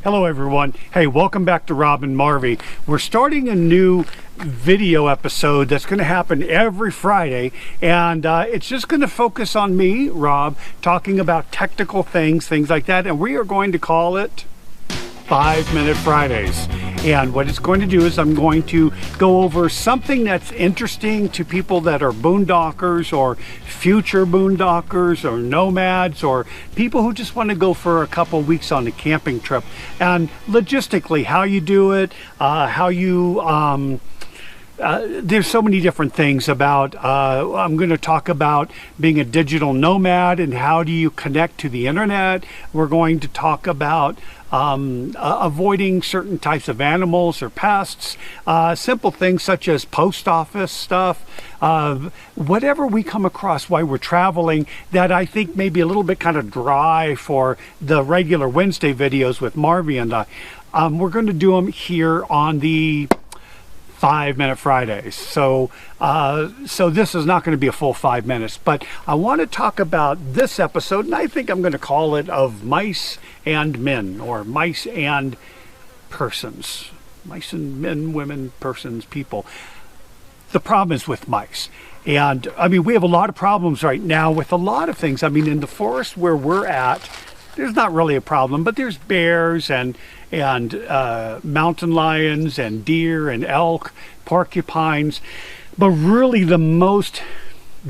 Hello everyone. Hey, welcome back to Rob and Marvy. We're starting a new video episode that's going to happen every Friday, and it's just going to focus on me, Rob, talking about technical things like that, and we are going to call it 5-Minute Fridays. And what it's going to do is I'm going to go over something that's interesting to people that are boondockers or future boondockers or nomads or people who just want to go for a couple weeks on a camping trip, and logistically how you do it, how you there's so many different things about I'm going to talk about being a digital nomad and how do you connect to the internet. We're going to talk about avoiding certain types of animals or pests, simple things such as post office stuff, whatever we come across while we're traveling that I think may be a little bit kind of dry for the regular Wednesday videos with Marvy and I. We're going to do them here on the 5-Minute Fridays. So this is not going to be a full 5 minutes, but I want to talk about this episode, and I think I'm going to call it Of Mice and Men, or Mice and Persons. Mice and men, women, persons, people. The problem is with mice. And I mean, we have a lot of problems right now with a lot of things. I mean, in the forest where we're at, there's not really a problem, but there's bears and mountain lions and deer and elk, porcupines. But really the most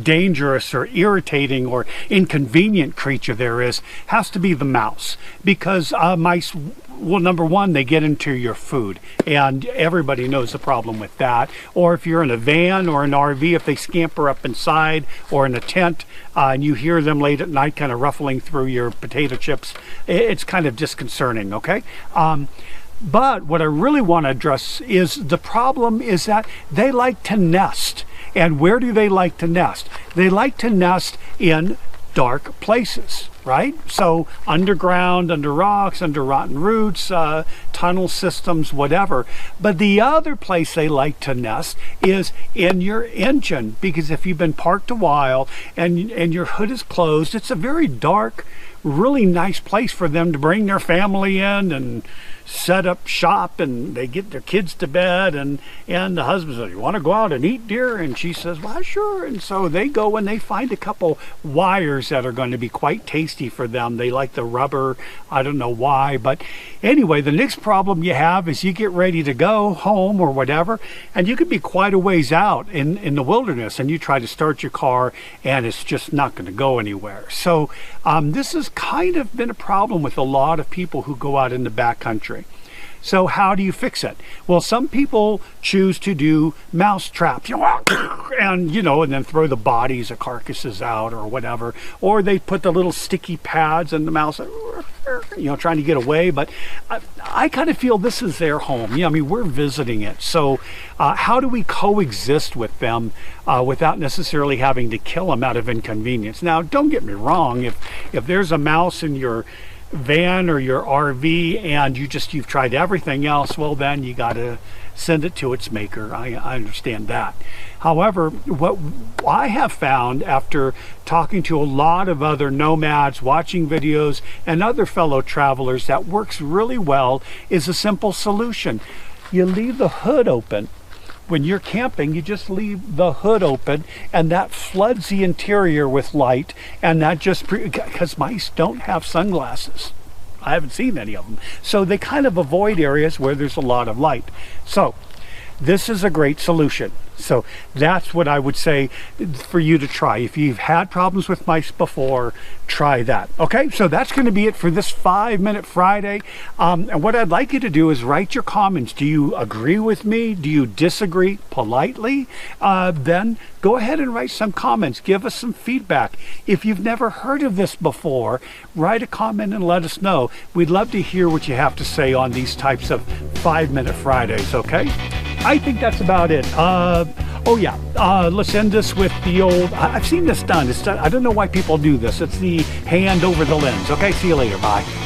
dangerous or irritating or inconvenient creature there has to be the mouse, because mice, well, number one, they get into your food, and everybody knows the problem with that. Or if you're in a van or an RV, if they scamper up inside, or in a tent, and you hear them late at night kind of ruffling through your potato chips, it's kind of disconcerting, okay? But what I really want to address is the problem is that they like to nest. And where do they like to nest? They like to nest in dark places, right? So underground, under rocks, under rotten roots, tunnel systems, whatever. But the other place they like to nest is in your engine, because if you've been parked a while and your hood is closed, it's a very dark, really nice place for them to bring their family in and set up shop, and they get their kids to bed, and the husband says, "You want to go out and eat, dear?" And she says, "Well, sure." And so they go and they find a couple wires that are going to be quite tasty for them. They like the rubber. I don't know why, but anyway, the next problem you have is you get ready to go home or whatever, and you could be quite a ways out in the wilderness, and you try to start your car and it's just not going to go anywhere. So this has kind of been a problem with a lot of people who go out in the backcountry. So how do you fix it? Well, some people choose to do mouse traps, and then throw the bodies or carcasses out or whatever. Or they put the little sticky pads and the mouse, trying to get away. But I kind of feel this is their home. I mean, we're visiting it. So how do we coexist with them without necessarily having to kill them out of inconvenience? Now, don't get me wrong. If there's a mouse in your van or your RV and you've tried everything else, well, then you got to send it to its maker. I understand that. However, what I have found after talking to a lot of other nomads, watching videos, and other fellow travelers that works really well is a simple solution. You leave the hood open. When you're camping, you just leave the hood open, and that floods the interior with light, and that just, because mice don't have sunglasses. I haven't seen any of them. So they kind of avoid areas where there's a lot of light. So this is a great solution. So that's what I would say for you to try. If you've had problems with mice before, try that. Okay, so that's going to be it for this 5-Minute Friday. And what I'd like you to do is write your comments. Do you agree with me? Do you disagree? Politely? Then go ahead and write some comments. Give us some feedback. If you've never heard of this before, write a comment and let us know. We'd love to hear what you have to say on these types of 5-Minute Fridays, okay? I think that's about it. Let's end this with the old, I've seen this done. It's done. I don't know why people do this. It's the hand over the lens. Okay, see you later. Bye.